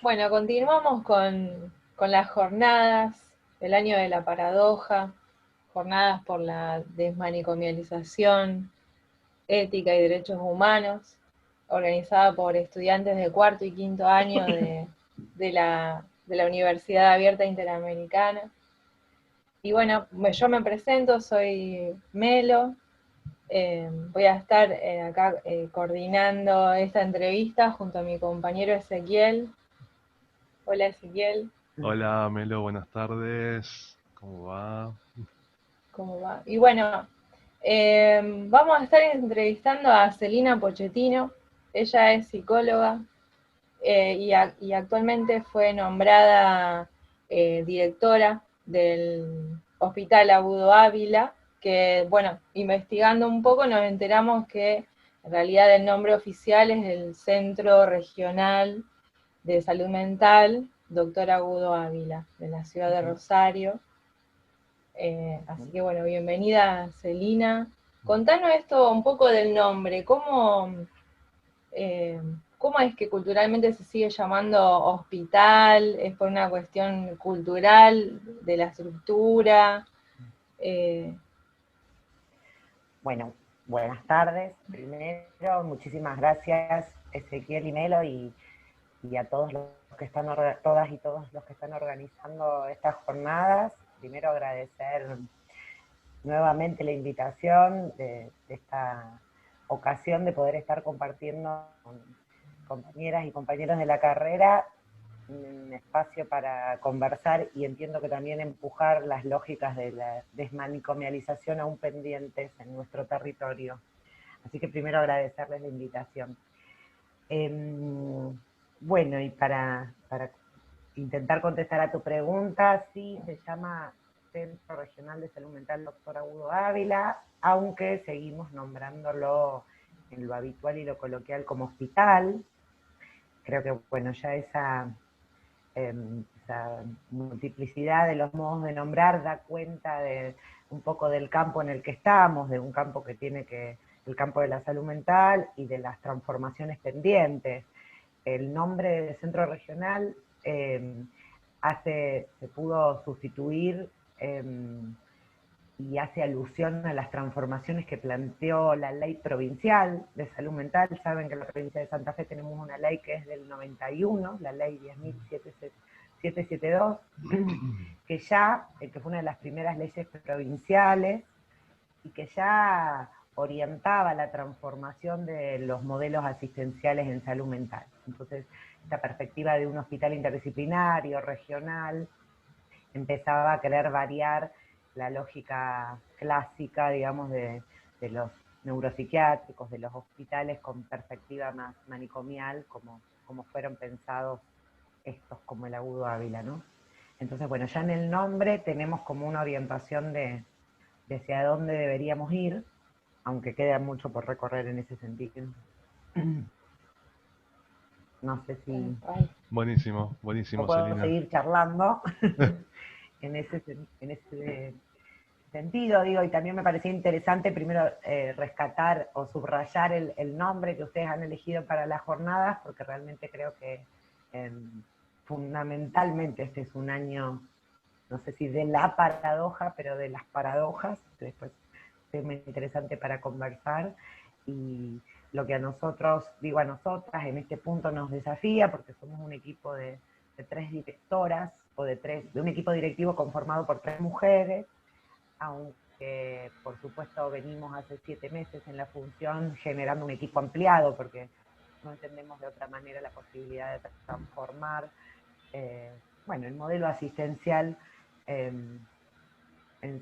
Bueno, continuamos con las jornadas, el año de la paradoja, jornadas por la desmanicomialización, ética y derechos humanos, organizada por estudiantes de cuarto y quinto año de la Universidad Abierta Interamericana. Y bueno, yo me presento, soy Melo, voy a estar acá coordinando esta entrevista junto a mi compañero Ezequiel. Hola Ezequiel. Hola Melo, buenas tardes. ¿Cómo va? ¿Cómo va? Y bueno, vamos a estar entrevistando a Celina Pochettino. Ella es psicóloga y actualmente fue nombrada directora del Hospital Agudo Ávila, que, bueno, investigando un poco nos enteramos que en realidad el nombre oficial es el Centro Regional de Salud Mental, Doctor Agudo Ávila, de la ciudad de Rosario. Así que bueno, bienvenida Celina. Contanos esto un poco del nombre, ¿cómo es que culturalmente se sigue llamando hospital? ¿Es por una cuestión cultural de la estructura? Bueno, buenas tardes. Primero, muchísimas gracias Ezequiel y Melo y a todos los que están, todas y todos los que están organizando estas jornadas. Primero agradecer nuevamente la invitación de esta ocasión de poder estar compartiendo con compañeras y compañeros de la carrera un espacio para conversar y entiendo que también empujar las lógicas de la desmanicomialización aún pendientes en nuestro territorio. Así que primero agradecerles la invitación. Bueno, y para intentar contestar a tu pregunta, sí, se llama Centro Regional de Salud Mental Doctor Agudo Ávila, aunque seguimos nombrándolo en lo habitual y lo coloquial como hospital. Creo que, bueno, ya esa multiplicidad de los modos de nombrar da cuenta de un poco del campo en el que estamos, de un campo que tiene el campo de la salud mental y de las transformaciones pendientes. El nombre del centro regional se pudo sustituir y hace alusión a las transformaciones que planteó la ley provincial de salud mental. Saben que en la provincia de Santa Fe tenemos una ley que es del 91, la ley 10.772, que fue una de las primeras leyes provinciales y que ya orientaba la transformación de los modelos asistenciales en salud mental. Entonces, esta perspectiva de un hospital interdisciplinario, regional, empezaba a querer variar la lógica clásica, digamos, de los neuropsiquiátricos, de los hospitales con perspectiva más manicomial, como fueron pensados estos, como el Agudo Ávila, ¿no? Entonces, bueno, ya en el nombre tenemos como una orientación de hacia dónde deberíamos ir, aunque queda mucho por recorrer en ese sentido. No sé si Buenísimo, buenísimo, puedo Celina. seguir charlando en ese sentido, digo, y también me parecía interesante primero rescatar o subrayar el nombre que ustedes han elegido para las jornadas, porque realmente creo que fundamentalmente este es un año, no sé si de la paradoja, pero de las paradojas, después es muy interesante para conversar, y lo que a nosotros, digo a nosotras, en este punto nos desafía, porque somos un equipo de 3 directoras, o de un equipo directivo conformado por 3 mujeres, aunque por supuesto venimos hace 7 meses en la función generando un equipo ampliado, porque no entendemos de otra manera la posibilidad de transformar el modelo asistencial en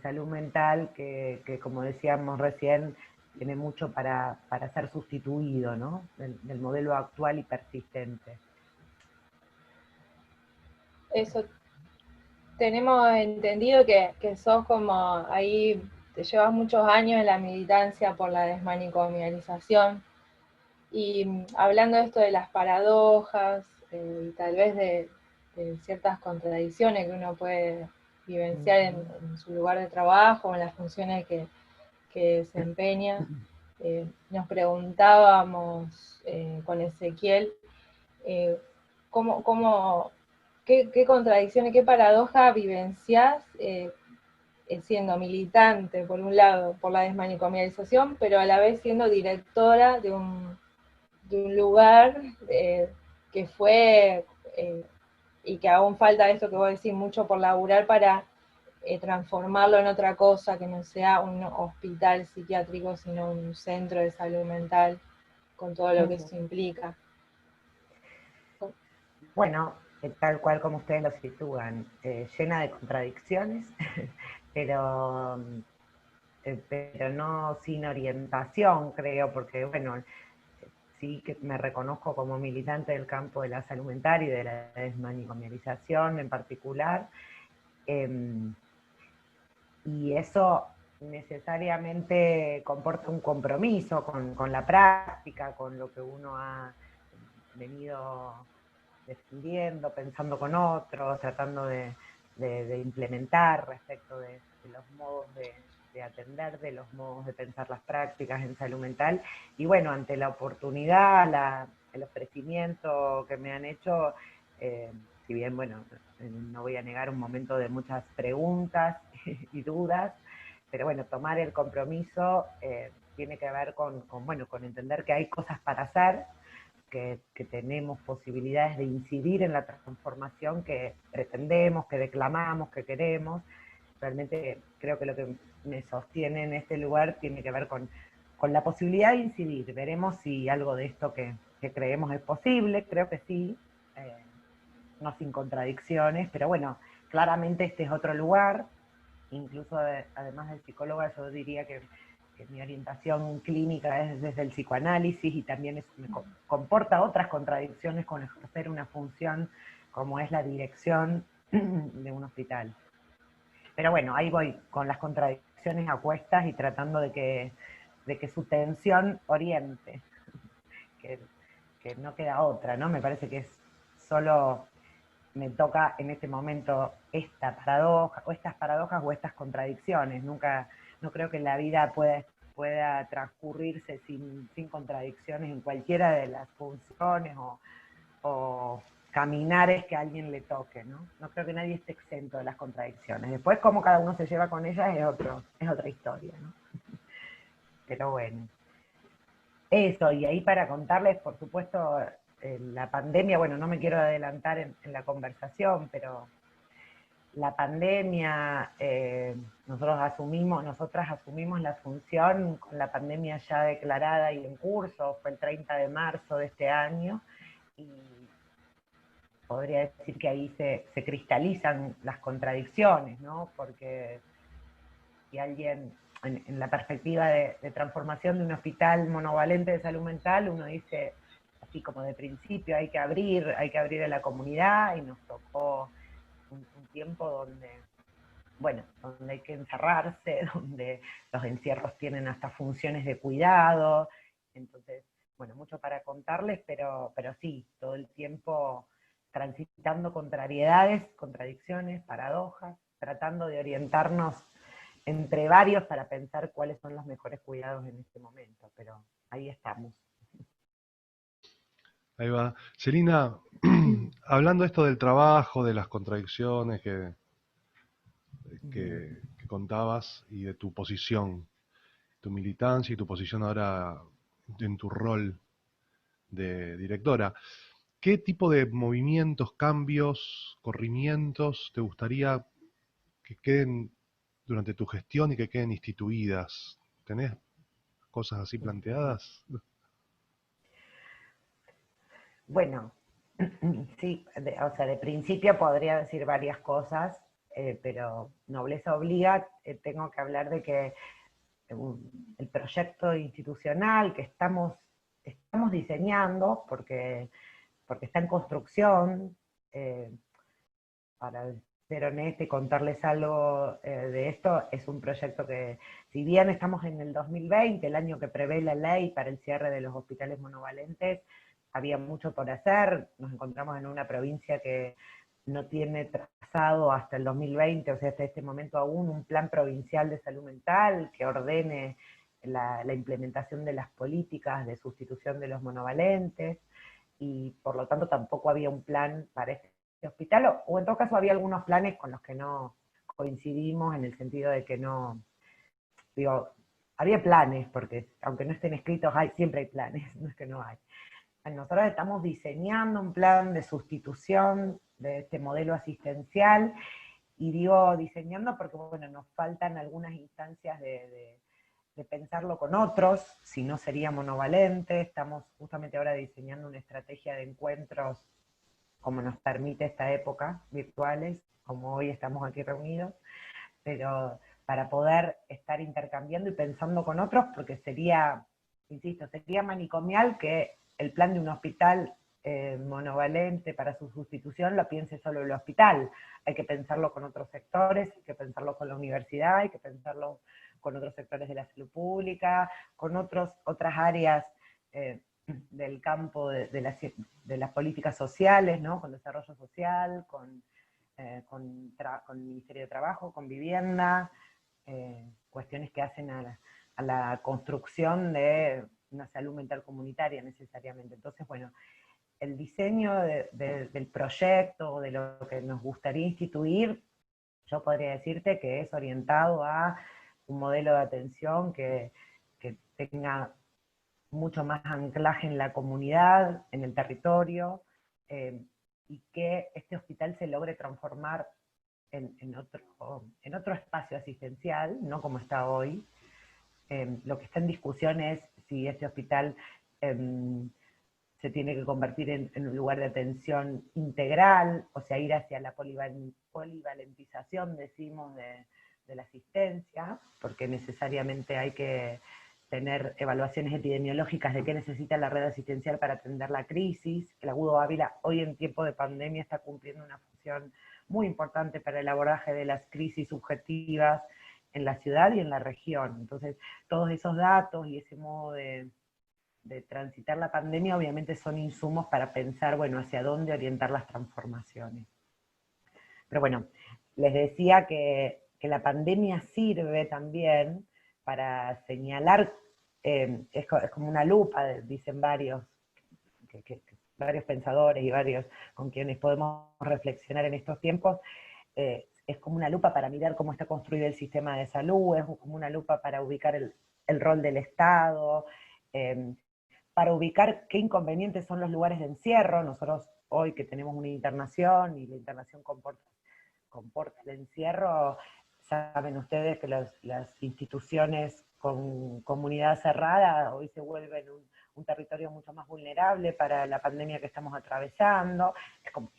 salud mental, que como decíamos recién, tiene mucho para ser sustituido, ¿no? Del modelo actual y persistente. Eso, tenemos entendido que sos como ahí, te llevas muchos años en la militancia por la desmanicomialización, y hablando de esto de las paradojas y tal vez de ciertas contradicciones que uno puede vivencial en su lugar de trabajo, en las funciones que desempeña. Nos preguntábamos con Ezequiel qué contradicciones, qué paradoja vivenciás siendo militante, por un lado, por la desmanicomialización, pero a la vez siendo directora de un lugar que fue, y que aún falta esto que vos decís, mucho por laburar para transformarlo en otra cosa, que no sea un hospital psiquiátrico, sino un centro de salud mental, con todo lo que eso implica. Bueno, tal cual como ustedes lo sitúan, llena de contradicciones, pero no sin orientación, creo, porque bueno, sí que me reconozco como militante del campo de la salud mental y de la desmanicomialización en particular, y eso necesariamente comporta un compromiso con la práctica, con lo que uno ha venido defendiendo, pensando con otros, tratando de implementar respecto de los modos de atender, de los modos de pensar las prácticas en salud mental. Y bueno, ante la oportunidad, el ofrecimiento que me han hecho, si bien, bueno, no voy a negar un momento de muchas preguntas y dudas, pero bueno, tomar el compromiso tiene que ver con entender que hay cosas para hacer, que tenemos posibilidades de incidir en la transformación que pretendemos, que declamamos, que queremos. Realmente creo que lo que me sostiene en este lugar tiene que ver con la posibilidad de incidir. Veremos si algo de esto que creemos es posible, creo que sí, no sin contradicciones, pero bueno, claramente este es otro lugar, incluso además del psicóloga yo diría que mi orientación clínica es desde el psicoanálisis y también me comporta otras contradicciones con ejercer una función como es la dirección de un hospital. Pero bueno, ahí voy con las contradicciones a cuestas y tratando de que su tensión oriente, que no queda otra, ¿no? Me parece que es solo me toca en este momento esta paradoja, o estas paradojas o estas contradicciones. No creo que la vida pueda transcurrirse sin contradicciones en cualquiera de las funciones o caminares que a alguien le toque, ¿no? No creo que nadie esté exento de las contradicciones. Después, cómo cada uno se lleva con ellas es otra historia, ¿no? Pero bueno. Eso, y ahí para contarles, por supuesto, la pandemia, bueno, no me quiero adelantar en la conversación, pero la pandemia, nosotras asumimos la función con la pandemia ya declarada y en curso, fue el 30 de marzo de este año, y podría decir que ahí se cristalizan las contradicciones, ¿no? Porque si alguien, en la perspectiva de transformación de un hospital monovalente de salud mental, uno dice, así como de principio, hay que abrir a la comunidad, y nos tocó un tiempo donde hay que encerrarse, donde los encierros tienen hasta funciones de cuidado, entonces, bueno, mucho para contarles, pero sí, todo el tiempo transitando contrariedades, contradicciones, paradojas, tratando de orientarnos entre varios para pensar cuáles son los mejores cuidados en este momento, pero ahí estamos. Ahí va. Celina, hablando esto del trabajo, de las contradicciones que contabas y de tu posición, tu militancia y tu posición ahora en tu rol de directora, ¿qué tipo de movimientos, cambios, corrimientos te gustaría que queden durante tu gestión y que queden instituidas? ¿Tenés cosas así planteadas? Bueno, sí, de principio podría decir varias cosas, pero nobleza obliga, tengo que hablar de que el proyecto institucional que estamos diseñando, porque está en construcción, para ser honesta y contarles algo de esto, es un proyecto que, si bien estamos en el 2020, el año que prevé la ley para el cierre de los hospitales monovalentes, había mucho por hacer, nos encontramos en una provincia que no tiene trazado hasta el 2020, o sea, hasta este momento aún, un plan provincial de salud mental que ordene la implementación de las políticas de sustitución de los monovalentes, y por lo tanto tampoco había un plan para este hospital, o en todo caso había algunos planes con los que no coincidimos, en el sentido de que no, digo, había planes, porque aunque no estén escritos, siempre hay planes, no es que no hay. Nosotros estamos diseñando un plan de sustitución de este modelo asistencial, y digo diseñando porque, bueno, nos faltan algunas instancias de pensarlo con otros, si no sería monovalente. Estamos justamente ahora diseñando una estrategia de encuentros, como nos permite esta época, virtuales, como hoy estamos aquí reunidos, pero para poder estar intercambiando y pensando con otros, porque sería, insisto, sería manicomial que el plan de un hospital monovalente para su sustitución lo piense solo el hospital. Hay que pensarlo con otros sectores, hay que pensarlo con la universidad, hay que pensarlo con otros sectores de la salud pública, con otras áreas del campo de las políticas sociales, ¿no? Con desarrollo social, con el Ministerio de Trabajo, con vivienda, cuestiones que hacen a la construcción de una salud mental comunitaria necesariamente. Entonces, bueno, el diseño del proyecto, de lo que nos gustaría instituir, yo podría decirte que es orientado a un modelo de atención que tenga mucho más anclaje en la comunidad, en el territorio, y que este hospital se logre transformar en otro espacio asistencial, no como está hoy. Lo que está en discusión es si este hospital se tiene que convertir en un lugar de atención integral, o sea, ir hacia la polivalentización, decimos, de la asistencia, porque necesariamente hay que tener evaluaciones epidemiológicas de qué necesita la red asistencial para atender la crisis. El Agudo Ávila hoy en tiempo de pandemia está cumpliendo una función muy importante para el abordaje de las crisis subjetivas en la ciudad y en la región. Entonces, todos esos datos y ese modo de transitar la pandemia obviamente son insumos para pensar, bueno, hacia dónde orientar las transformaciones. Pero bueno, les decía que la pandemia sirve también para señalar, es como una lupa, dicen varios, varios pensadores y varios con quienes podemos reflexionar en estos tiempos, es como una lupa para mirar cómo está construido el sistema de salud, es como una lupa para ubicar el rol del Estado, para ubicar qué inconvenientes son los lugares de encierro. Nosotros hoy que tenemos una internación, y la internación comporta el encierro, saben ustedes que las instituciones con comunidad cerrada hoy se vuelven un territorio mucho más vulnerable para la pandemia que estamos atravesando.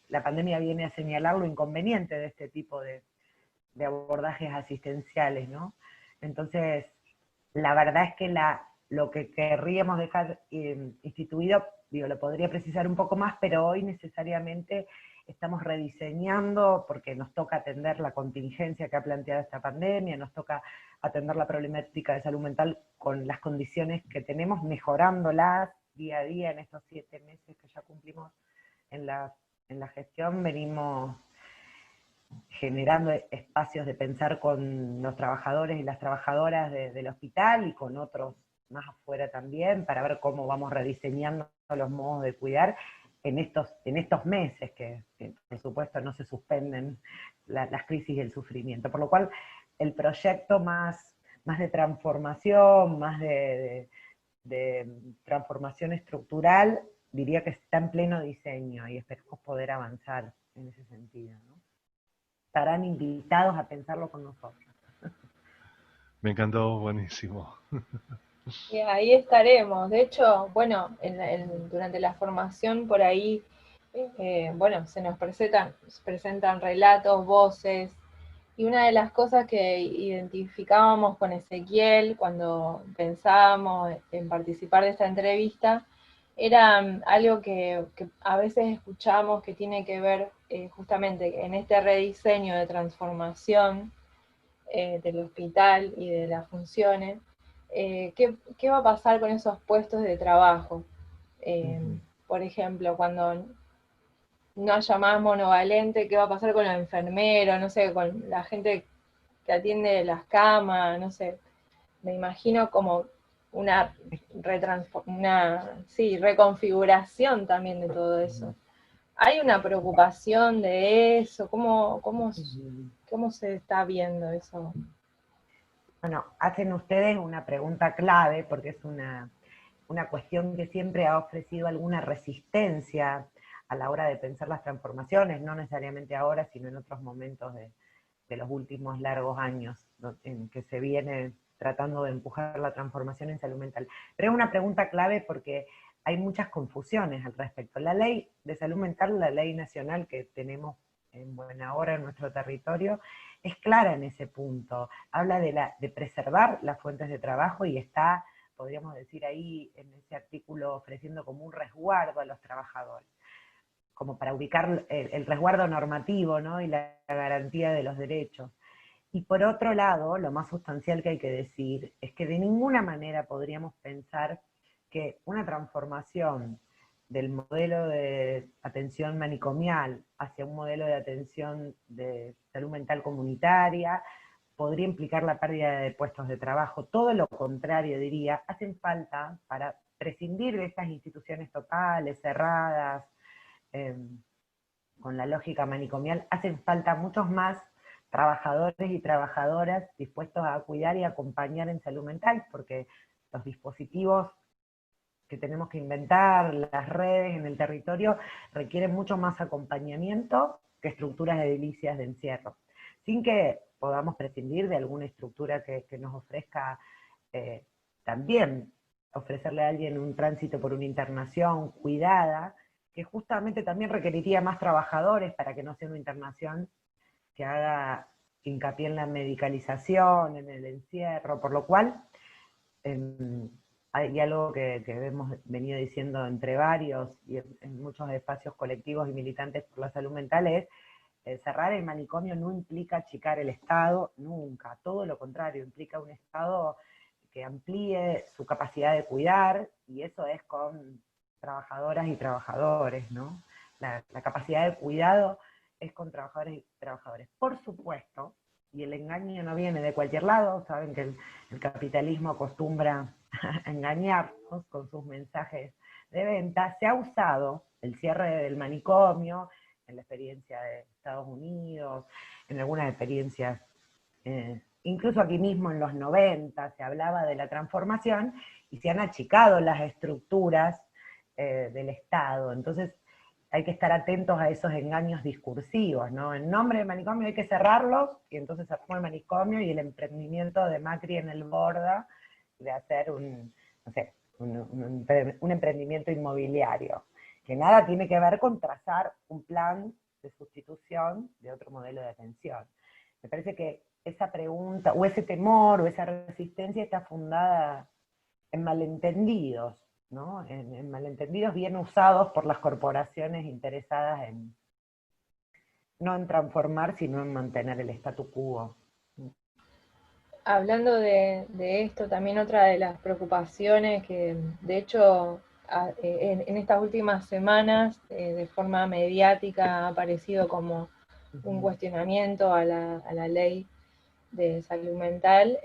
La pandemia viene a señalar lo inconveniente de este tipo de abordajes asistenciales, ¿no? Entonces, la verdad es que lo que querríamos dejar instituido, lo podría precisar un poco más, pero hoy necesariamente estamos rediseñando, porque nos toca atender la contingencia que ha planteado esta pandemia, nos toca atender la problemática de salud mental con las condiciones que tenemos, mejorándolas día a día en estos 7 meses que ya cumplimos en la gestión. Venimos generando espacios de pensar con los trabajadores y las trabajadoras del hospital y con otros más afuera también, para ver cómo vamos rediseñando los modos de cuidar en estos meses que por supuesto no se suspenden las crisis y el sufrimiento. Por lo cual el proyecto más de transformación, más de transformación estructural, diría que está en pleno diseño y esperamos poder avanzar en ese sentido, ¿no? Estarán invitados a pensarlo con nosotros. Me encantó, buenísimo. Y ahí estaremos. De hecho, bueno, durante la formación por ahí, bueno, se nos presentan relatos, voces, y una de las cosas que identificábamos con Ezequiel cuando pensábamos en participar de esta entrevista, era algo que a veces escuchamos que tiene que ver justamente en este rediseño de transformación del hospital y de las funciones. ¿Qué va a pasar con esos puestos de trabajo? Por ejemplo, cuando no haya más monovalente, qué va a pasar con los enfermeros, no sé, con la gente que atiende las camas, no sé. Me imagino como una, reconfiguración también de todo eso. ¿Hay una preocupación de eso? ¿Cómo se está viendo eso? Bueno, hacen ustedes una pregunta clave, porque es una cuestión que siempre ha ofrecido alguna resistencia a la hora de pensar las transformaciones, no necesariamente ahora, sino en otros momentos de los últimos largos años, ¿no?, en que se viene tratando de empujar la transformación en salud mental. Pero es una pregunta clave porque hay muchas confusiones al respecto. La ley de salud mental, la ley nacional que tenemos en buena hora en nuestro territorio, es clara en ese punto. Habla de preservar las fuentes de trabajo y está, podríamos decir ahí, en ese artículo ofreciendo como un resguardo a los trabajadores, como para ubicar el resguardo normativo, ¿no?, y la garantía de los derechos. Y por otro lado, lo más sustancial que hay que decir es que de ninguna manera podríamos pensar que una transformación del modelo de atención manicomial hacia un modelo de atención de salud mental comunitaria podría implicar la pérdida de puestos de trabajo. Todo lo contrario, diría, hacen falta, para prescindir de estas instituciones totales, cerradas, con la lógica manicomial, hacen falta muchos más trabajadores y trabajadoras dispuestos a cuidar y acompañar en salud mental, porque los dispositivos que tenemos que inventar, las redes en el territorio, requieren mucho más acompañamiento que estructuras edilicias de encierro. Sin que podamos prescindir de alguna estructura que nos ofrezca también ofrecerle a alguien un tránsito por una internación cuidada, que justamente también requeriría más trabajadores para que no sea una internación que haga hincapié en la medicalización, en el encierro, por lo cual hay algo que hemos venido diciendo entre varios y en muchos espacios colectivos y militantes por la salud mental, es cerrar el manicomio no implica achicar el Estado, nunca, todo lo contrario, implica un Estado que amplíe su capacidad de cuidar, y eso es con trabajadoras y trabajadores, ¿no? La capacidad de cuidado es con trabajadores y trabajadores. Por supuesto, y el engaño no viene de cualquier lado, saben que el capitalismo acostumbra a engañarnos con sus mensajes de venta. Se ha usado el cierre del manicomio en la experiencia de Estados Unidos, en algunas experiencias, incluso aquí mismo en los 90 se hablaba de la transformación y se han achicado las estructuras del Estado. Entonces hay que estar atentos a esos engaños discursivos, ¿no? En nombre del manicomio hay que cerrarlos, y entonces cerramos el manicomio y el emprendimiento de Macri en el Borda de hacer un emprendimiento inmobiliario, que nada tiene que ver con trazar un plan de sustitución de otro modelo de atención. Me parece que esa pregunta, o ese temor, o esa resistencia está fundada en malentendidos, ¿no? En malentendidos bien usados por las corporaciones interesadas no en transformar, sino en mantener el statu quo. Hablando de esto, también otra de las preocupaciones que, de hecho, en estas últimas semanas, de forma mediática, ha aparecido como un cuestionamiento a la ley de salud mental,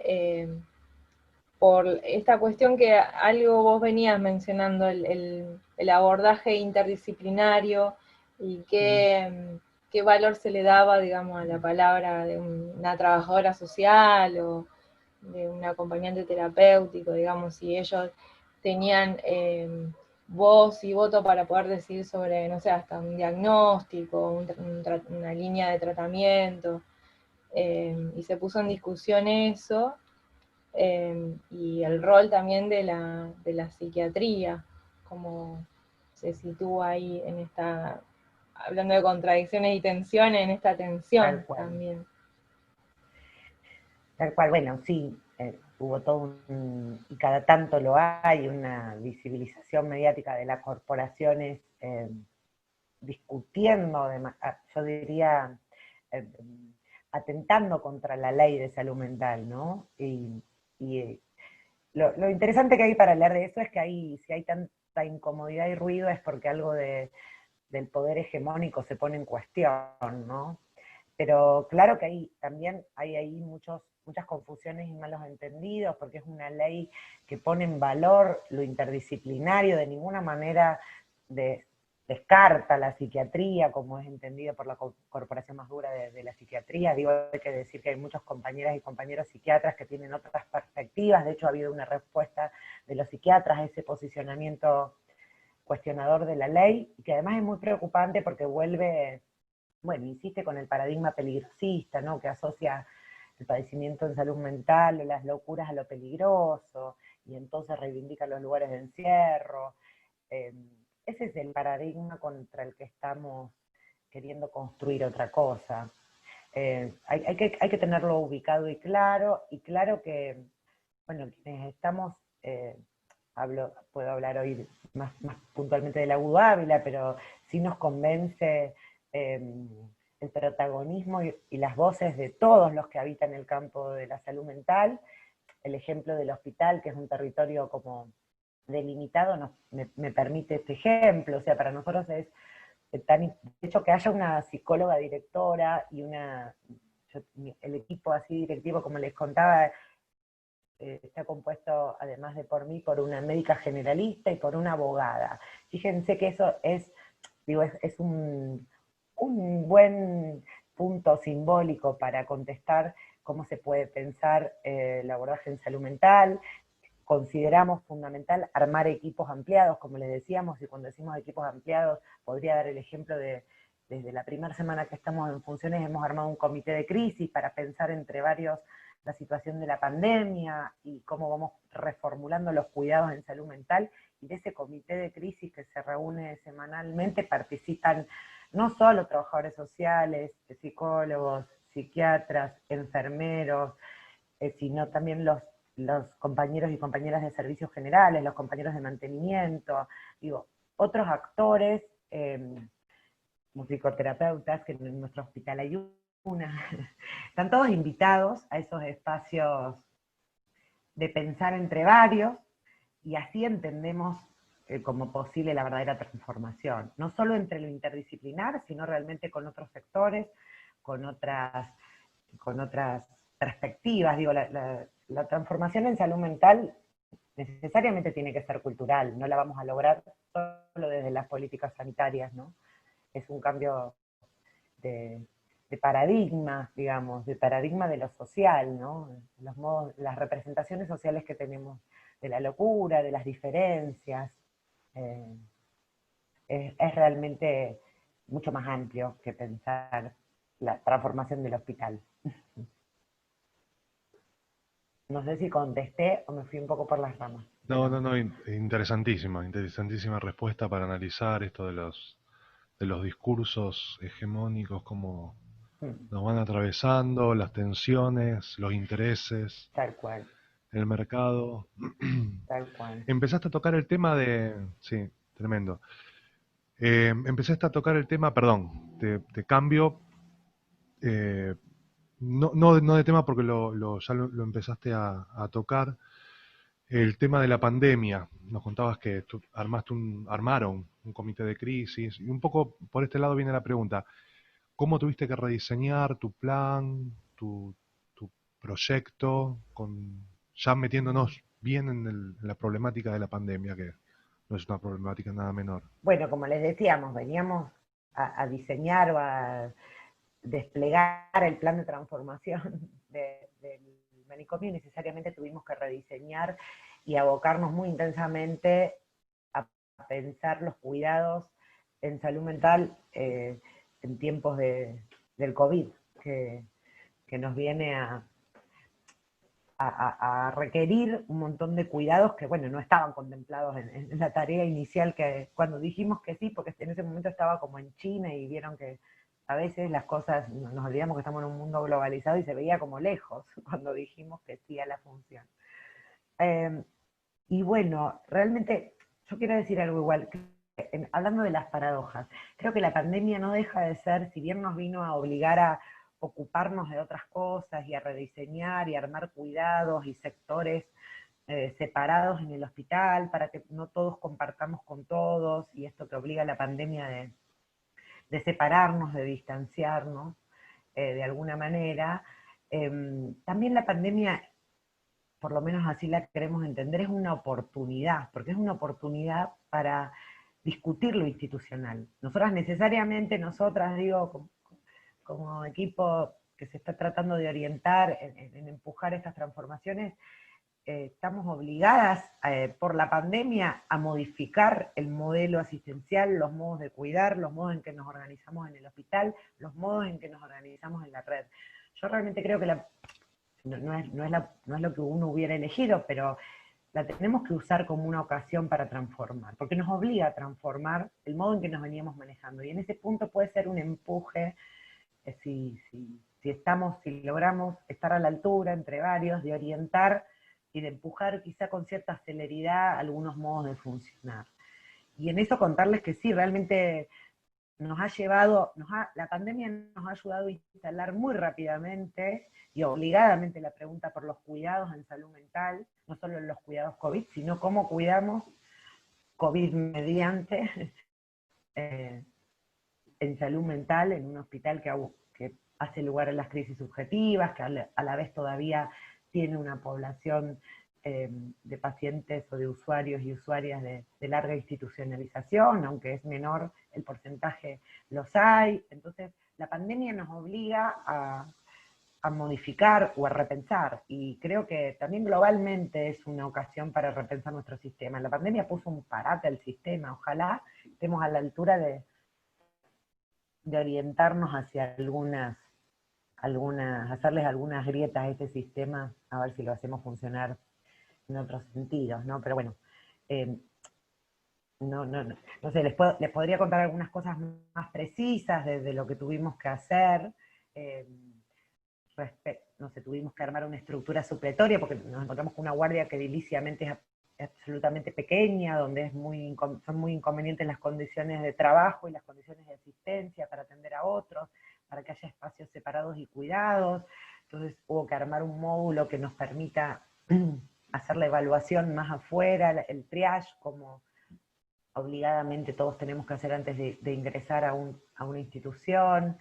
por esta cuestión que algo vos venías mencionando, el abordaje interdisciplinario y qué valor se le daba, digamos, a la palabra de una trabajadora social o de un acompañante terapéutico, digamos, si ellos tenían voz y voto para poder decidir sobre, no sé, hasta un diagnóstico, una línea de tratamiento, y se puso en discusión eso, y el rol también de la psiquiatría, como se sitúa ahí en esta, hablando de contradicciones y tensiones, en esta tensión también. Tal cual, bueno, sí, hubo todo y cada tanto lo hay, una visibilización mediática de las corporaciones discutiendo, yo diría, atentando contra la ley de salud mental, ¿no? Y lo interesante que hay para hablar de eso es que si hay tanta incomodidad y ruido es porque algo de del poder hegemónico se pone en cuestión, ¿no? Pero claro que también hay ahí muchas confusiones y malos entendidos, porque es una ley que pone en valor lo interdisciplinario, de ninguna manera descarta la psiquiatría, como es entendido por la corporación más dura de la psiquiatría. Digo, hay que decir que hay muchas compañeras y compañeros psiquiatras que tienen otras perspectivas. De hecho, ha habido una respuesta de los psiquiatras a ese posicionamiento cuestionador de la ley, y que además es muy preocupante porque vuelve, bueno, insiste con el paradigma peligrosista, ¿no? Que asocia el padecimiento en salud mental o las locuras a lo peligroso, y entonces reivindica los lugares de encierro. Ese es el paradigma contra el que estamos queriendo construir otra cosa. Hay que tenerlo ubicado y claro que, bueno, quienes estamos, puedo hablar hoy más puntualmente de la UDO Ávila, pero sí nos convence el protagonismo y las voces de todos los que habitan el campo de la salud mental. El ejemplo del hospital, que es un territorio como delimitado, me permite este ejemplo. O sea, para nosotros es de hecho, que haya una psicóloga directora y el equipo así directivo, como les contaba, está compuesto, además de por mí, por una médica generalista y por una abogada. Fíjense que eso es un buen punto simbólico para contestar cómo se puede pensar el abordaje en salud mental. Consideramos fundamental armar equipos ampliados, como les decíamos, y cuando decimos equipos ampliados, podría dar el ejemplo desde la primera semana que estamos en funciones, hemos armado un comité de crisis para pensar entre varios la situación de la pandemia y cómo vamos reformulando los cuidados en salud mental, y de ese comité de crisis que se reúne semanalmente participan no solo trabajadores sociales, psicólogos, psiquiatras, enfermeros, sino también los compañeros y compañeras de servicios generales, los compañeros de mantenimiento, otros actores, musicoterapeutas, que en nuestro hospital hay una. Están todos invitados a esos espacios de pensar entre varios, y así entendemos como posible la verdadera transformación, no solo entre lo interdisciplinar, sino realmente con otros sectores, con otras perspectivas. La transformación en salud mental necesariamente tiene que ser cultural, no la vamos a lograr solo desde las políticas sanitarias, ¿no? Es un cambio de paradigma, digamos, de paradigma de lo social, ¿no? Las representaciones sociales que tenemos de la locura, de las diferencias, es realmente mucho más amplio que pensar la transformación del hospital. No sé si contesté o me fui un poco por las ramas. No, interesantísima respuesta para analizar esto de los discursos hegemónicos, cómo nos van atravesando, las tensiones, los intereses, Tal cual. el mercado. Tal cual. Empezaste a tocar el tema sí, tremendo. Empezaste a tocar el tema, perdón, te cambio, no de tema porque ya lo empezaste a tocar, el tema de la pandemia. Nos contabas que tú armaron un comité de crisis, y un poco por este lado viene la pregunta: ¿cómo tuviste que rediseñar tu plan, tu proyecto, ya metiéndonos bien en la problemática de la pandemia, que no es una problemática nada menor? Bueno, como les decíamos, veníamos a diseñar o a desplegar el plan de transformación del manicomio, y necesariamente tuvimos que rediseñar y abocarnos muy intensamente a pensar los cuidados en salud mental en tiempos del COVID, que nos viene a requerir un montón de cuidados que, bueno, no estaban contemplados en la tarea inicial, que cuando dijimos que sí, porque en ese momento estaba como en China y vieron que a veces las cosas, nos olvidamos que estamos en un mundo globalizado y se veía como lejos cuando dijimos que sí a la función. Y bueno, realmente yo quiero decir algo igual, hablando de las paradojas, creo que la pandemia no deja de ser, si bien nos vino a obligar a ocuparnos de otras cosas y a rediseñar y armar cuidados y sectores separados en el hospital para que no todos compartamos con todos, y esto que obliga a la pandemia separarnos, de distanciarnos, de alguna manera. También la pandemia, por lo menos así la queremos entender, es una oportunidad, porque es una oportunidad para discutir lo institucional. Nosotras digo, como equipo que se está tratando de orientar en empujar estas transformaciones, estamos obligadas por la pandemia a modificar el modelo asistencial, los modos de cuidar, los modos en que nos organizamos en el hospital, los modos en que nos organizamos en la red. Yo realmente creo que no es lo que uno hubiera elegido, pero la tenemos que usar como una ocasión para transformar, porque nos obliga a transformar el modo en que nos veníamos manejando. Y en ese punto puede ser un empuje, si logramos estar a la altura entre varios, de orientar y de empujar quizá con cierta celeridad algunos modos de funcionar. Y en eso contarles que sí, realmente la pandemia nos ha ayudado a instalar muy rápidamente y obligadamente la pregunta por los cuidados en salud mental, no solo en los cuidados COVID, sino cómo cuidamos COVID mediante en salud mental, en un hospital que hace lugar a las crisis subjetivas, que a la vez todavía tiene una población de pacientes o de usuarios y usuarias de larga institucionalización, aunque es menor el porcentaje, los hay. Entonces, la pandemia nos obliga a modificar o a repensar, y creo que también globalmente es una ocasión para repensar nuestro sistema. La pandemia puso un parate al sistema, ojalá estemos a la altura de orientarnos hacia hacerles algunas grietas a este sistema, a ver si lo hacemos funcionar en otros sentidos, ¿no? Pero bueno, no sé, les podría contar algunas cosas más precisas de lo que tuvimos que hacer. No sé, tuvimos que armar una estructura supletoria, porque nos encontramos con una guardia que ediliciamente es absolutamente pequeña, donde son muy inconvenientes las condiciones de trabajo y las condiciones de asistencia para atender a otros, para que haya espacios separados y cuidados. Entonces hubo que armar un módulo que nos permita hacer la evaluación más afuera, el triage, como obligadamente todos tenemos que hacer antes de ingresar a una institución.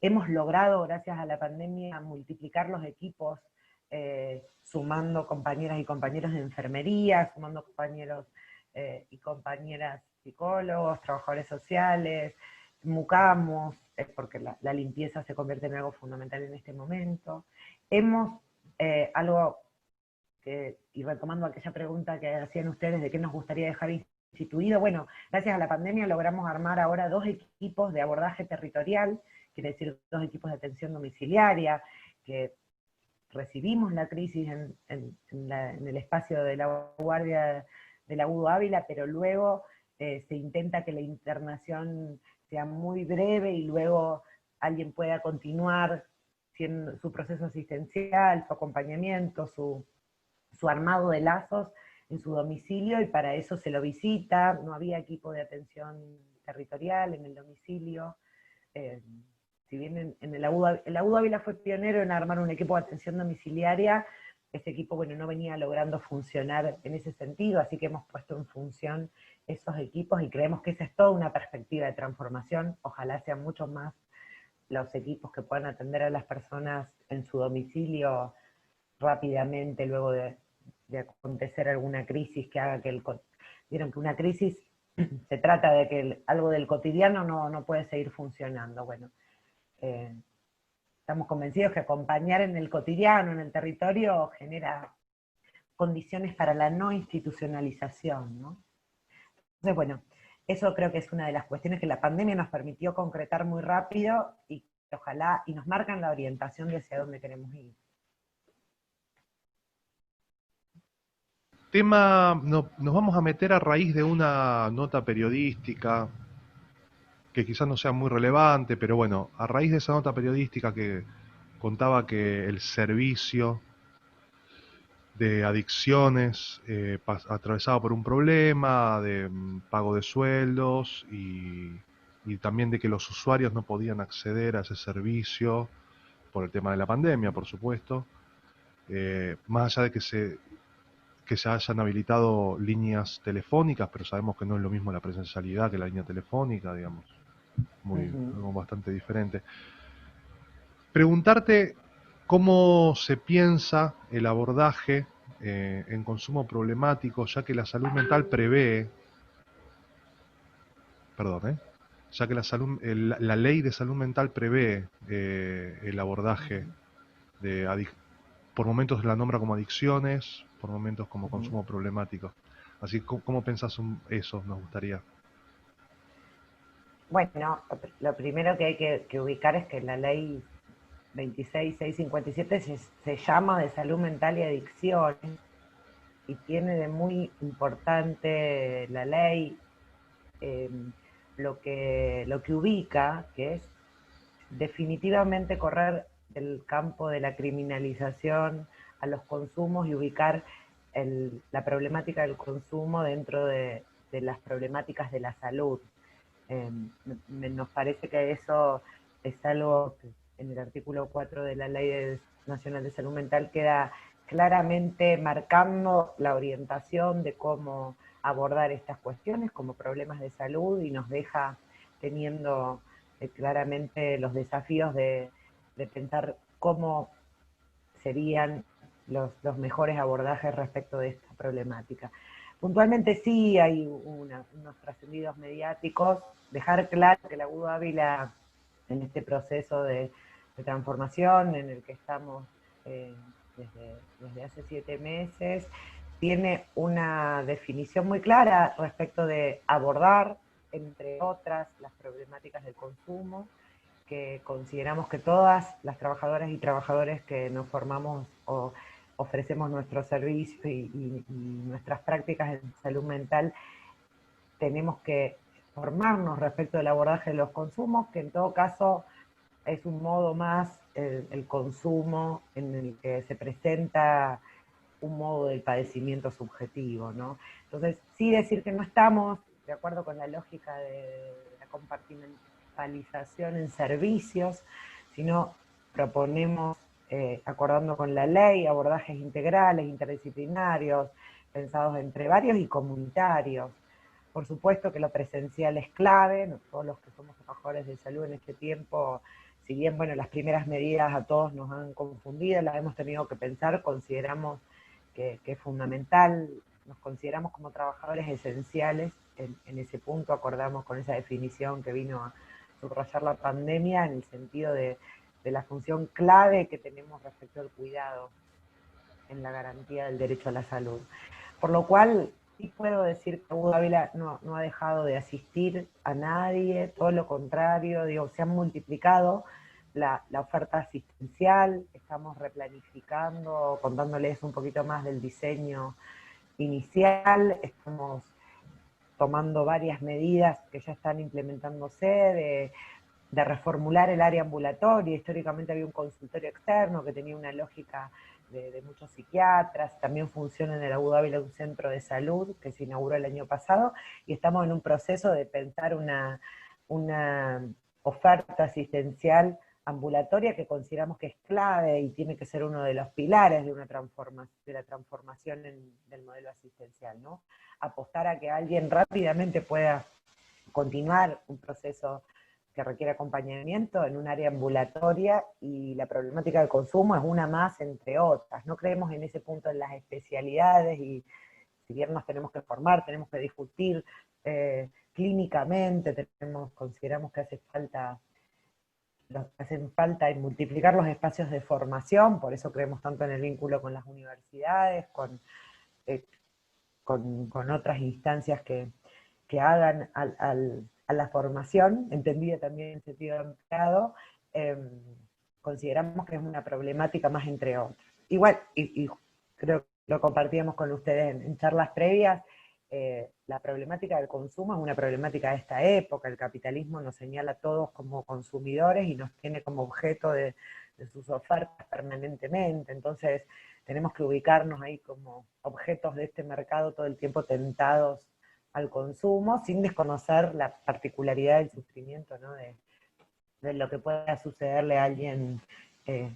Hemos logrado, gracias a la pandemia, multiplicar los equipos, sumando compañeras y compañeros de enfermería, sumando compañeros y compañeras psicólogos, trabajadores sociales, mucamos, porque la limpieza se convierte en algo fundamental en este momento. Hemos, y retomando aquella pregunta que hacían ustedes de qué nos gustaría dejar instituido, bueno, gracias a la pandemia logramos armar ahora 2 equipos de abordaje territorial, quiere decir 2 equipos de atención domiciliaria, que recibimos la crisis en el espacio de la guardia del Agudo Ávila, pero luego se intenta que la internación sea muy breve y luego alguien pueda continuar su proceso asistencial, su acompañamiento, su armado de lazos en su domicilio, y para eso se lo visita. No había equipo de atención territorial en el domicilio. Si bien el Agudo Ávila fue pionero en armar un equipo de atención domiciliaria, ese equipo, bueno, no venía logrando funcionar en ese sentido, así que hemos puesto en función esos equipos y creemos que esa es toda una perspectiva de transformación. Ojalá sean muchos más los equipos que puedan atender a las personas en su domicilio rápidamente luego de acontecer alguna crisis que haga que vieron que una crisis se trata de que algo del cotidiano no puede seguir funcionando. Bueno, estamos convencidos que acompañar en el cotidiano, en el territorio, genera condiciones para la no institucionalización, ¿no? Entonces, bueno, eso creo que es una de las cuestiones que la pandemia nos permitió concretar muy rápido y ojalá, y nos marcan la orientación de hacia dónde queremos ir. Nos vamos a meter a raíz de una nota periodística que quizás no sea muy relevante, pero bueno, a raíz de esa nota periodística que contaba que el servicio de adicciones atravesado por un problema de pago de sueldos y también de que los usuarios no podían acceder a ese servicio por el tema de la pandemia, por supuesto, más allá de que se hayan habilitado líneas telefónicas, pero sabemos que no es lo mismo la presencialidad que la línea telefónica, digamos. algo bastante diferente. Preguntarte cómo se piensa el abordaje en consumo problemático, ya que la salud mental prevé, perdón, ya que la ley de salud mental prevé el abordaje de por momentos la nombra como adicciones, por momentos como consumo problemático. Así que, ¿cómo pensás eso? Nos gustaría. Bueno, lo primero que hay que ubicar es que la ley 26657 se llama de salud mental y adicciones, y tiene de muy importante la ley lo que ubica, que es definitivamente correr del campo de la criminalización a los consumos y ubicar la problemática del consumo dentro de las problemáticas de la salud. Nos parece que eso es algo que en el artículo 4 de la Ley Nacional de Salud Mental queda claramente marcando la orientación de cómo abordar estas cuestiones como problemas de salud, y nos deja teniendo claramente los desafíos de pensar cómo serían los mejores abordajes respecto de esta problemática. Puntualmente sí hay unos trascendidos mediáticos, dejar claro que la U Ávila, en este proceso de transformación en el que estamos desde hace 7 meses, tiene una definición muy clara respecto de abordar, entre otras, las problemáticas del consumo, que consideramos que todas las trabajadoras y trabajadores que nos formamos o ofrecemos nuestros servicios y nuestras prácticas en salud mental, tenemos que formarnos respecto del abordaje de los consumos, que en todo caso es un modo más, el consumo en el que se presenta un modo del padecimiento subjetivo, ¿no? Entonces, sí decir que no estamos de acuerdo con la lógica de la compartimentalización en servicios, sino proponemos, acordando con la ley, abordajes integrales, interdisciplinarios, pensados entre varios y comunitarios. Por supuesto que lo presencial es clave, todos los que somos trabajadores de salud en este tiempo, si bien, bueno, las primeras medidas a todos nos han confundido, las hemos tenido que pensar, consideramos que es fundamental, nos consideramos como trabajadores esenciales, en ese punto acordamos con esa definición que vino a subrayar la pandemia, en el sentido de la función clave que tenemos respecto al cuidado en la garantía del derecho a la salud. Por lo cual, sí puedo decir que U Ávila no ha dejado de asistir a nadie, todo lo contrario, digo, se han multiplicado la oferta asistencial, estamos replanificando, contándoles un poquito más del diseño inicial, estamos tomando varias medidas que ya están implementándose, de reformular el área ambulatoria. Históricamente había un consultorio externo que tenía una lógica de muchos psiquiatras, también funciona en el Abu Ávila un centro de salud que se inauguró el año pasado, y estamos en un proceso de pensar una oferta asistencial ambulatoria que consideramos que es clave y tiene que ser uno de los pilares de la transformación del modelo asistencial, ¿no? Apostar a que alguien rápidamente pueda continuar un proceso que requiere acompañamiento en un área ambulatoria, y la problemática del consumo es una más entre otras. No creemos en ese punto en las especialidades, y si bien nos tenemos que formar, tenemos que discutir clínicamente, consideramos que hacen falta y multiplicar los espacios de formación, por eso creemos tanto en el vínculo con las universidades, con otras instancias que hagan a la formación, entendida también en sentido ampliado, consideramos que es una problemática más entre otras. Igual, y creo que lo compartíamos con ustedes en charlas previas, la problemática del consumo es una problemática de esta época. El capitalismo nos señala a todos como consumidores y nos tiene como objeto de sus ofertas permanentemente, entonces tenemos que ubicarnos ahí como objetos de este mercado todo el tiempo tentados al consumo, sin desconocer la particularidad del sufrimiento, ¿no? de lo que pueda sucederle a alguien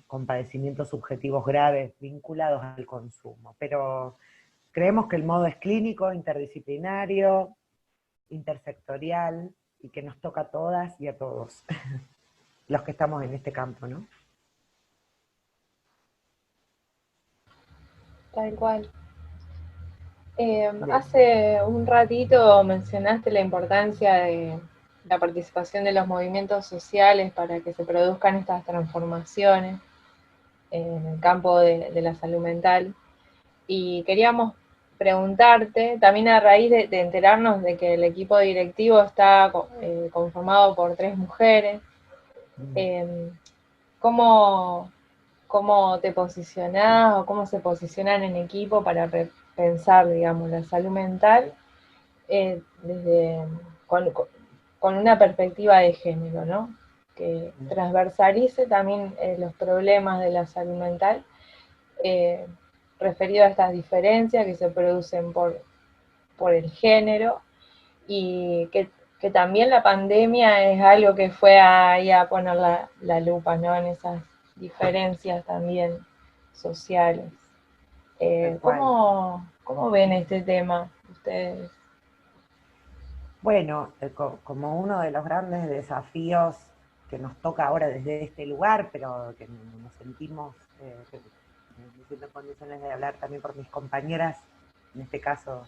con padecimientos subjetivos graves vinculados al consumo. Pero creemos que el modo es clínico, interdisciplinario, intersectorial, y que nos toca a todas y a todos, los que estamos en este campo, ¿no? Tal cual. De- Hace un ratito mencionaste la importancia de la participación de los movimientos sociales para que se produzcan estas transformaciones en el campo de la salud mental. Y queríamos preguntarte, también a raíz de enterarnos de que el equipo directivo está conformado por 3 mujeres, eh, ¿cómo, cómo te posicionás o cómo se posicionan en equipo para pensar, digamos, la salud mental desde, con una perspectiva de género, ¿no? Que transversalice también los problemas de la salud mental eh, referido a estas diferencias que se producen por el género y que también la pandemia es algo que fue ahí a poner la lupa, ¿no? En esas diferencias también sociales. Tal cual. ¿Cómo ven este tema ustedes? Bueno, como uno de los grandes desafíos que nos toca ahora desde este lugar, pero que nos sentimos, que me siento en condiciones de hablar también por mis compañeras, en este caso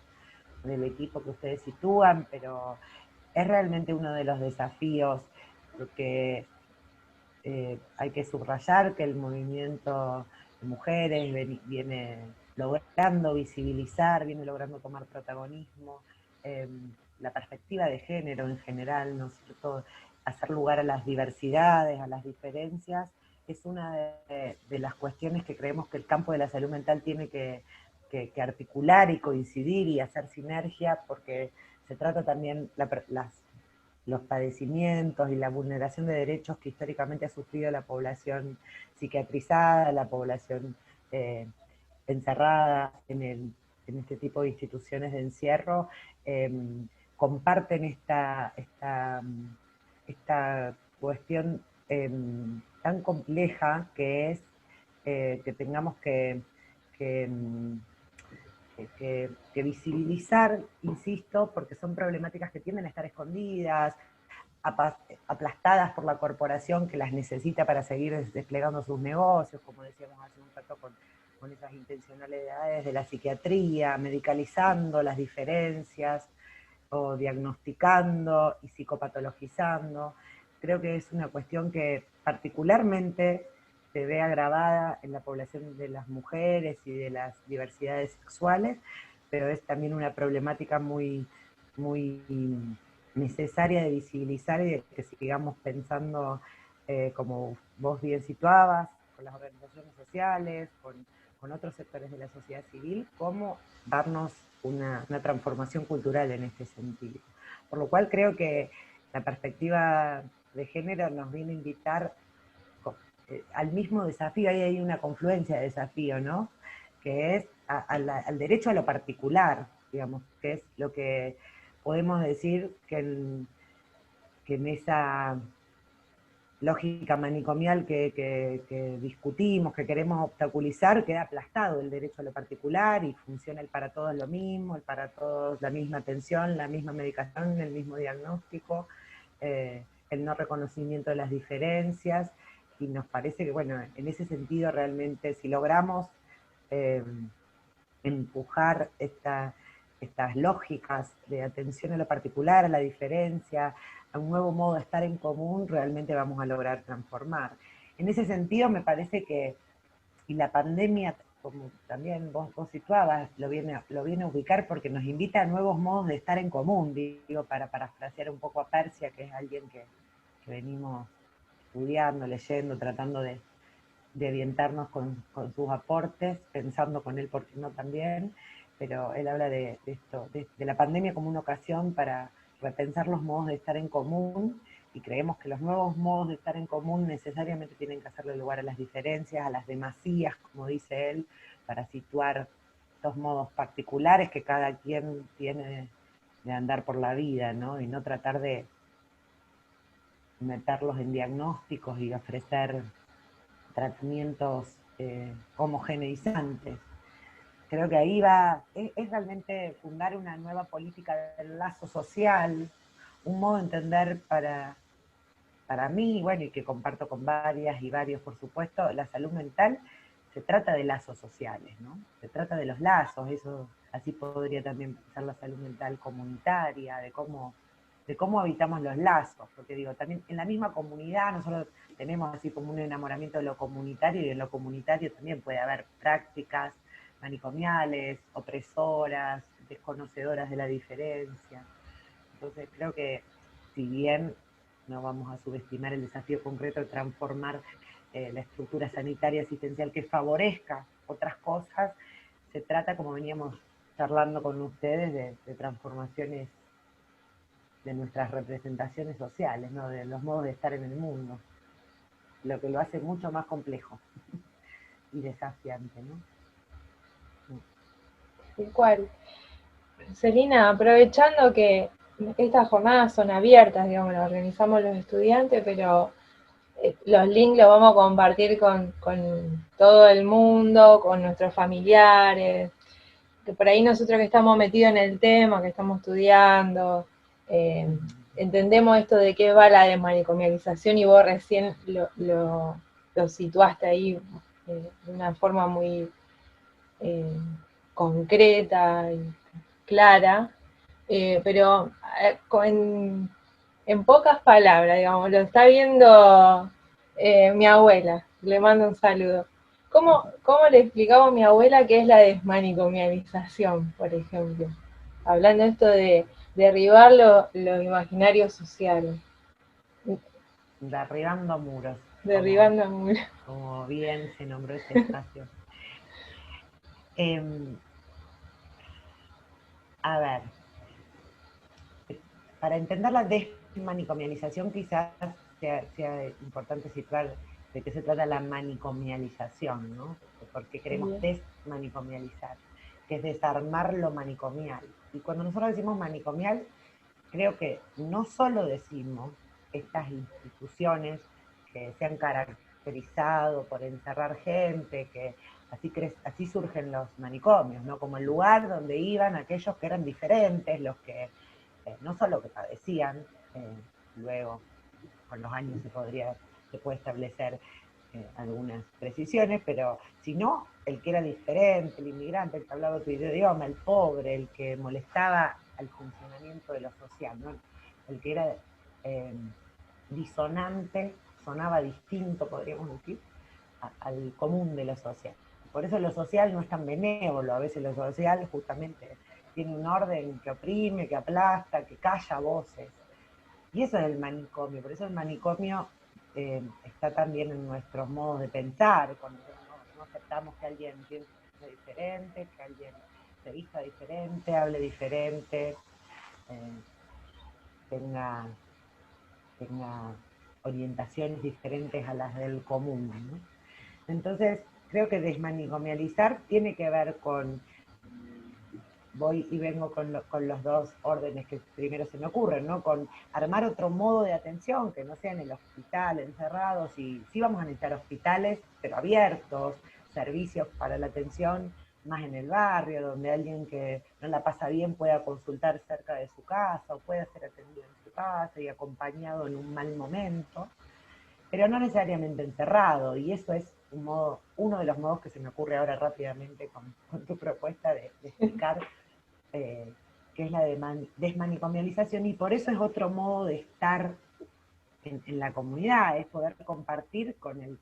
del equipo que ustedes sitúan, pero es realmente uno de los desafíos, porque hay que subrayar que el movimiento de mujeres viene logrando visibilizar, viene logrando tomar protagonismo, la perspectiva de género en general, ¿no es cierto? Hacer lugar a las diversidades, a las diferencias, es una de las cuestiones que creemos que el campo de la salud mental tiene que articular y coincidir y hacer sinergia, porque se trata también los padecimientos y la vulneración de derechos que históricamente ha sufrido la población psiquiatrizada, la población eh, encerrada en este tipo de instituciones de encierro, eh, comparten esta cuestión tan compleja que es que tengamos que, que visibilizar, insisto, porque son problemáticas que tienden a estar escondidas, aplastadas por la corporación que las necesita para seguir desplegando sus negocios, como decíamos hace un rato con esas intencionalidades de la psiquiatría, medicalizando las diferencias o diagnosticando y psicopatologizando. Creo que es una cuestión que particularmente se ve agravada en la población de las mujeres y de las diversidades sexuales, pero es también una problemática muy necesaria de visibilizar y de que sigamos pensando, como vos bien situabas, con las organizaciones sociales, con otros sectores de la sociedad civil, cómo darnos una transformación cultural en este sentido. Por lo cual creo que la perspectiva de género nos viene a invitar al mismo desafío, ahí hay una confluencia de desafío, ¿no? Que es al derecho a lo particular, digamos, que es lo que podemos decir que en esa lógica manicomial que discutimos, que queremos obstaculizar, queda aplastado el derecho a lo particular y funciona el para todos lo mismo, el para todos la misma atención, la misma medicación, el mismo diagnóstico, el no reconocimiento de las diferencias, y nos parece que, bueno, en ese sentido realmente si logramos eh, empujar estas lógicas de atención a lo particular, a la diferencia, a un nuevo modo de estar en común, realmente vamos a lograr transformar. En ese sentido, me parece que, y la pandemia, como también vos situabas, lo viene a ubicar porque nos invita a nuevos modos de estar en común, digo, para parafrasear un poco a Persia, que es alguien que venimos estudiando, leyendo, tratando de orientarnos con sus aportes, pensando con él, por qué no también, pero él habla de esto, de la pandemia como una ocasión para repensar los modos de estar en común, y creemos que los nuevos modos de estar en común necesariamente tienen que hacerle lugar a las diferencias, a las demasías, como dice él, para situar estos modos particulares que cada quien tiene de andar por la vida, ¿no? Y no tratar de meterlos en diagnósticos y ofrecer tratamientos homogeneizantes. Creo que ahí es realmente fundar una nueva política del lazo social, un modo de entender para mí, bueno, y que comparto con varias y varios, por supuesto, la salud mental se trata de lazos sociales, ¿no? Se trata de los lazos, eso, así podría también ser la salud mental comunitaria, de cómo habitamos los lazos, porque digo, también en la misma comunidad nosotros tenemos así como un enamoramiento de lo comunitario, y en lo comunitario también puede haber prácticas manicomiales, opresoras, desconocedoras de la diferencia. Entonces creo que si bien no vamos a subestimar el desafío concreto de transformar la estructura sanitaria asistencial que favorezca otras cosas, se trata, como veníamos charlando con ustedes, de transformaciones de nuestras representaciones sociales, ¿no? De los modos de estar en el mundo, lo que lo hace mucho más complejo y desafiante, ¿no? Igual. Celina, aprovechando que estas jornadas son abiertas, digamos, las organizamos los estudiantes, pero los links los vamos a compartir con todo el mundo, con nuestros familiares, que por ahí nosotros que estamos metidos en el tema, que estamos estudiando, entendemos esto de qué va la desmanicomialización, y vos recién lo situaste ahí de una forma muy concreta y clara, pero en pocas palabras, digamos, lo está viendo mi abuela, le mando un saludo. ¿Cómo le explicamos a mi abuela qué es la desmanicomialización, por ejemplo? Hablando esto de derribar los imaginarios sociales. Derribando muros. Derribando muros. Como bien se nombró ese espacio. A ver, para entender la desmanicomialización quizás sea importante situar de qué se trata la manicomialización, ¿no? ¿Por qué queremos desmanicomializar? Que es desarmar lo manicomial. Y cuando nosotros decimos manicomial, creo que no solo decimos estas instituciones que se han caracterizado por encerrar gente, que así surgen los manicomios, ¿no? Como el lugar donde iban aquellos que eran diferentes, los que no solo que padecían, luego con los años se puede establecer algunas precisiones, pero si no, el que era diferente, el inmigrante, el que hablaba otro idioma, el pobre, el que molestaba al funcionamiento de lo social, ¿no? El que era disonante, sonaba distinto, podríamos decir, al común de lo social. Por eso lo social no es tan benévolo, a veces lo social justamente tiene un orden que oprime, que aplasta, que calla voces. Y eso es el manicomio, por eso el manicomio está también en nuestros modos de pensar, cuando no aceptamos que alguien piense diferente, que alguien se vista diferente, hable diferente, tenga orientaciones diferentes a las del común, ¿no? Entonces, creo que desmanicomializar tiene que ver con, voy y vengo con los dos órdenes que primero se me ocurren, ¿no? Con armar otro modo de atención, que no sea en el hospital, encerrados, y sí vamos a necesitar hospitales, pero abiertos, servicios para la atención más en el barrio, donde alguien que no la pasa bien pueda consultar cerca de su casa, o pueda ser atendido en su casa y acompañado en un mal momento, pero no necesariamente encerrado, y eso es uno de los modos que se me ocurre ahora rápidamente con tu propuesta de explicar qué es la desmanicomialización, y por eso es otro modo de estar en la comunidad, es poder compartir con el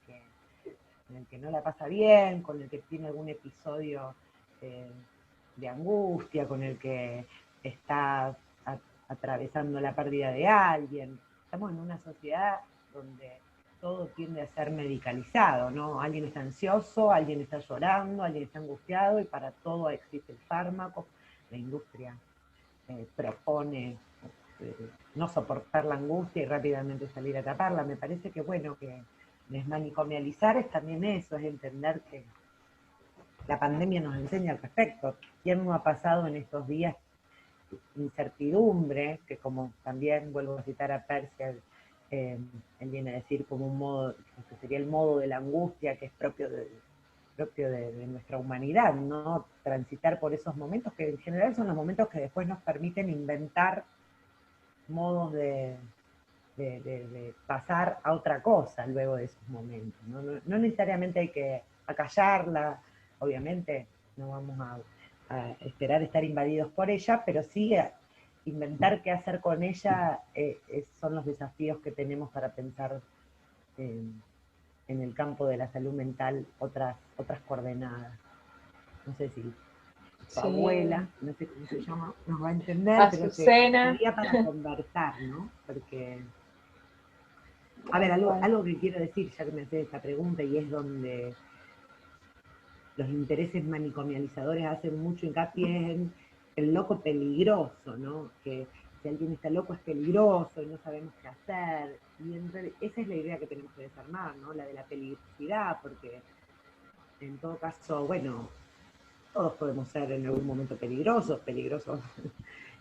que no la pasa bien, con el que tiene algún episodio de angustia, con el que está atravesando la pérdida de alguien. Estamos en una sociedad donde todo tiende a ser medicalizado, ¿no? Alguien está ansioso, alguien está llorando, alguien está angustiado, y para todo existe el fármaco. La industria propone no soportar la angustia y rápidamente salir a taparla. Me parece que, bueno, que desmanicomializar es también eso, es entender que la pandemia nos enseña al respecto. ¿Quién no ha pasado en estos días incertidumbre, que como también vuelvo a citar a Persia, él viene a decir como un modo, que sería el modo de la angustia que es propio de nuestra humanidad, ¿no? Transitar por esos momentos que en general son los momentos que después nos permiten inventar modos de pasar a otra cosa luego de esos momentos. No necesariamente hay que acallarla, obviamente no vamos a esperar estar invadidos por ella, pero sí inventar qué hacer con ella son los desafíos que tenemos para pensar en el campo de la salud mental otras coordenadas. No sé si tu Sí, abuela, no sé cómo se llama, nos va a entender, pero Azucena, sería para conversar, ¿no? Porque, a ver, tal cual. algo que quiero decir, ya que me haces esta pregunta, y es donde los intereses manicomializadores hacen mucho hincapié en el loco peligroso, ¿no? Que si alguien está loco es peligroso y no sabemos qué hacer. Y esa es la idea que tenemos que desarmar, ¿no? La de la peligrosidad, porque en todo caso, bueno, todos podemos ser en algún momento peligrosos,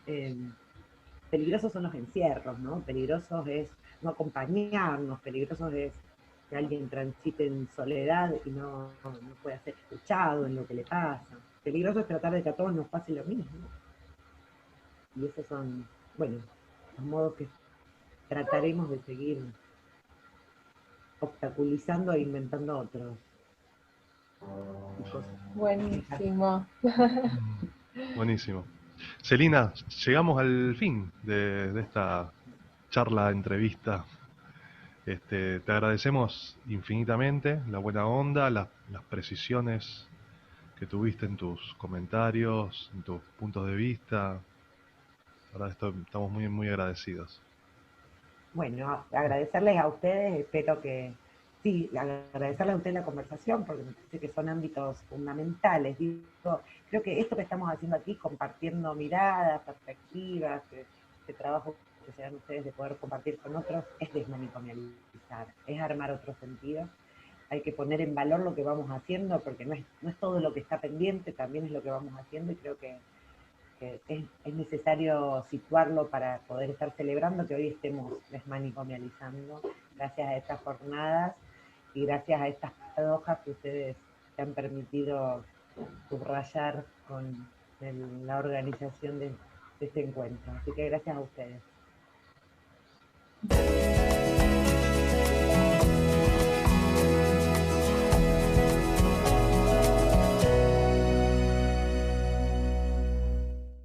eh, peligrosos son los encierros, ¿no? Peligrosos es no acompañarnos, peligrosos es que alguien transite en soledad y no pueda ser escuchado en lo que le pasa. Peligroso es tratar de que a todos nos pase lo mismo. Y esos son, bueno, los modos que trataremos de seguir obstaculizando e inventando otros. Buenísimo. Buenísimo. Celina, llegamos al fin de esta charla, entrevista. Te agradecemos infinitamente la buena onda, las precisiones que tuviste en tus comentarios, en tus puntos de vista. La verdad, estamos muy, muy agradecidos. Bueno, agradecerles a ustedes, espero que, sí, agradecerles a ustedes la conversación, porque me parece que son ámbitos fundamentales. Digo, creo que esto que estamos haciendo aquí, compartiendo miradas, perspectivas, que trabajo que se dan ustedes de poder compartir con otros, es desmanicomializar, es armar otro sentido. Hay que poner en valor lo que vamos haciendo, porque no es todo lo que está pendiente, también es lo que vamos haciendo, y creo que es necesario situarlo para poder estar celebrando que hoy estemos desmanicomializando gracias a estas jornadas y gracias a estas paradojas que ustedes se han permitido subrayar con la organización de este encuentro. Así que gracias a ustedes.